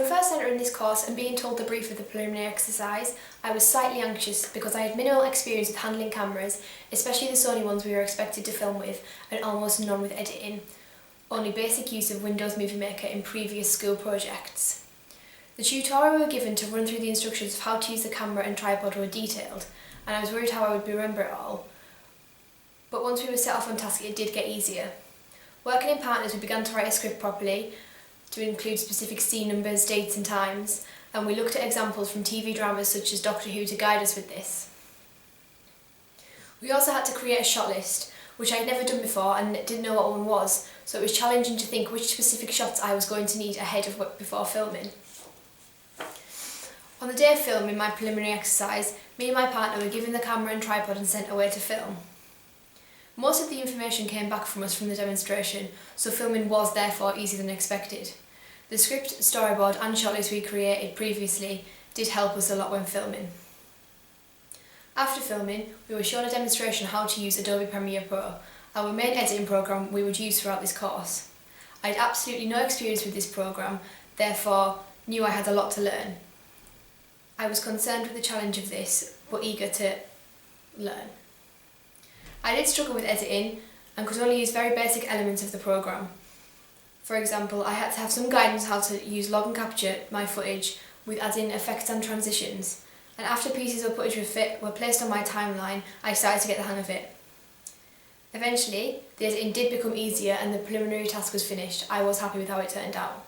When first entering this course and being told the brief of the preliminary exercise, I was slightly anxious because I had minimal experience with handling cameras, especially the Sony ones we were expected to film with, and almost none with editing, only basic use of Windows Movie Maker in previous school projects. The tutorial we were given to run through the instructions of how to use the camera and tripod were detailed, and I was worried how I would remember it all. But once we were set off on task, it did get easier. Working in partners, we began to write a script properly, to include specific scene numbers, dates and times, and we looked at examples from TV dramas such as Doctor Who to guide us with this. We also had to create a shot list, which I had never done before and didn't know what one was, so it was challenging to think which specific shots I was going to need ahead of before filming. On the day of filming my preliminary exercise, me and my partner were given the camera and tripod and sent away to film. Most of the information came back from us from the demonstration, so filming was therefore easier than expected. The script, storyboard and shot list we created previously did help us a lot when filming. After filming, we were shown a demonstration how to use Adobe Premiere Pro, our main editing program we would use throughout this course. I had absolutely no experience with this program, therefore knew I had a lot to learn. I was concerned with the challenge of this, but eager to learn. I did struggle with editing and could only use very basic elements of the program. For example, I had to have some guidance how to use log and capture my footage with adding effects and transitions, and after pieces of footage were placed on my timeline, I started to get the hang of it. Eventually, the editing did become easier and the preliminary task was finished. I was happy with how it turned out.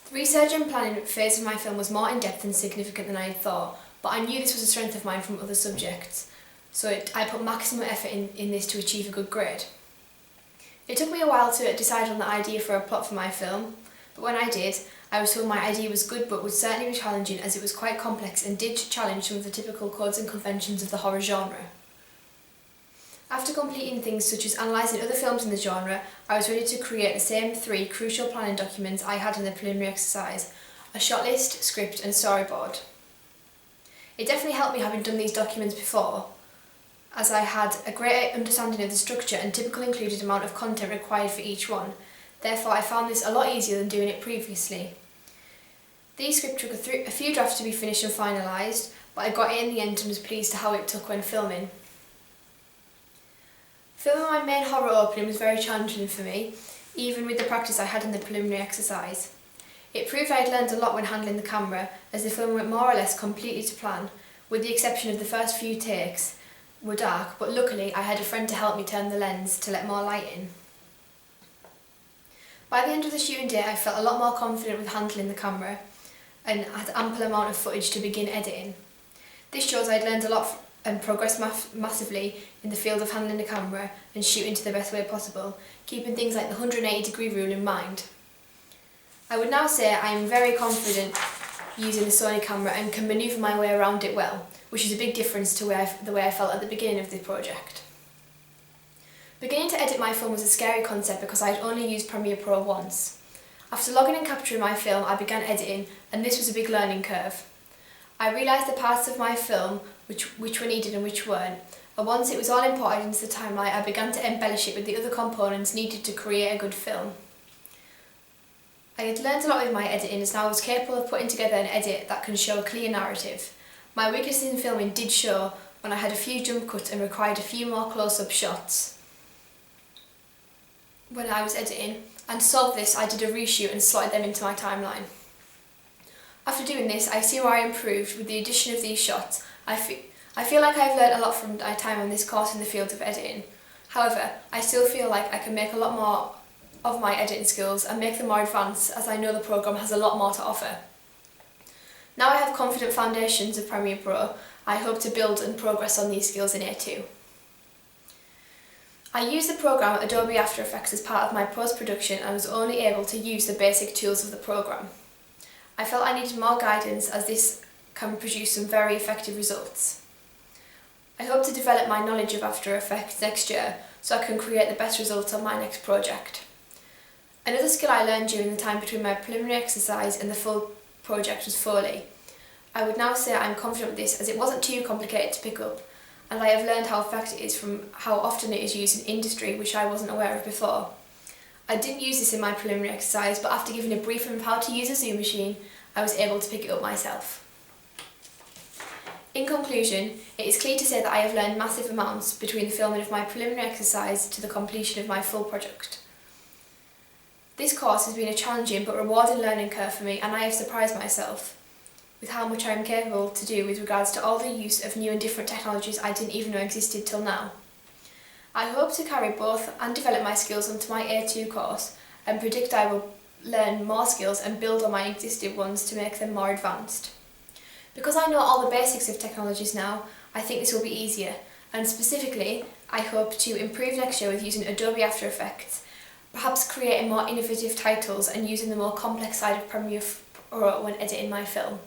The research and planning phase of my film was more in-depth and significant than I had thought, but I knew this was a strength of mine from other subjects, so I put maximum effort in this to achieve a good grade. It took me a while to decide on the idea for a plot for my film, but when I did, I was told my idea was good but would certainly be challenging as it was quite complex and did challenge some of the typical codes and conventions of the horror genre. After completing things such as analysing other films in the genre, I was ready to create the same 3 crucial planning documents I had in the preliminary exercise: a shot list, script and storyboard. It definitely helped me having done these documents before, as I had a great understanding of the structure and typical included amount of content required for each one. Therefore, I found this a lot easier than doing it previously. These scripts took a few drafts to be finished and finalised, but I got it in the end and was pleased to how it took when filming. Filming my main horror opening was very challenging for me, even with the practice I had in the preliminary exercise. It proved I had learned a lot when handling the camera, as the film went more or less completely to plan, with the exception of the first few takes were dark, but luckily I had a friend to help me turn the lens to let more light in. By the end of the shooting day, I felt a lot more confident with handling the camera and had ample amount of footage to begin editing. This shows I'd learned a lot and progressed massively in the field of handling the camera and shooting to the best way possible, keeping things like the 180-degree rule in mind. I would now say I am very confident using the Sony camera and can manoeuvre my way around it well, which is a big difference to the way I felt at the beginning of the project. Beginning to edit my film was a scary concept because I had only used Premiere Pro once. After logging and capturing my film, I began editing, and this was a big learning curve. I realised the parts of my film which were needed and which weren't, and once it was all imported into the timeline, I began to embellish it with the other components needed to create a good film. I had learned a lot with my editing, as now I was capable of putting together an edit that can show a clear narrative. My weaknesses in filming did show when I had a few jump cuts and required a few more close-up shots when I was editing, and to solve this I did a reshoot and slotted them into my timeline. After doing this, I see where I improved with the addition of these shots. I feel like I've learned a lot from my time on this course in the field of editing. However, I still feel like I can make a lot more of my editing skills and make them more advanced, as I know the programme has a lot more to offer. Now I have confident foundations of Premiere Pro, I hope to build and progress on these skills in A2. I use the programme Adobe After Effects as part of my post-production and was only able to use the basic tools of the programme. I felt I needed more guidance, as this can produce some very effective results. I hope to develop my knowledge of After Effects next year so I can create the best results on my next project. Another skill I learned during the time between my preliminary exercise and the full project was Foley. I would now say I am confident with this, as it wasn't too complicated to pick up, and I have learned how effective it is from how often it is used in industry, which I wasn't aware of before. I didn't use this in my preliminary exercise, but after giving a briefing of how to use a Zoom machine, I was able to pick it up myself. In conclusion, it is clear to say that I have learned massive amounts between the filming of my preliminary exercise to the completion of my full project. This course has been a challenging but rewarding learning curve for me, and I have surprised myself with how much I am capable to do with regards to all the use of new and different technologies I didn't even know existed till now. I hope to carry both and develop my skills onto my A2 course, and predict I will learn more skills and build on my existing ones to make them more advanced. Because I know all the basics of technologies now, I think this will be easier, and specifically, I hope to improve next year with using Adobe After Effects, perhaps creating more innovative titles and using the more complex side of Premiere Pro when editing my film.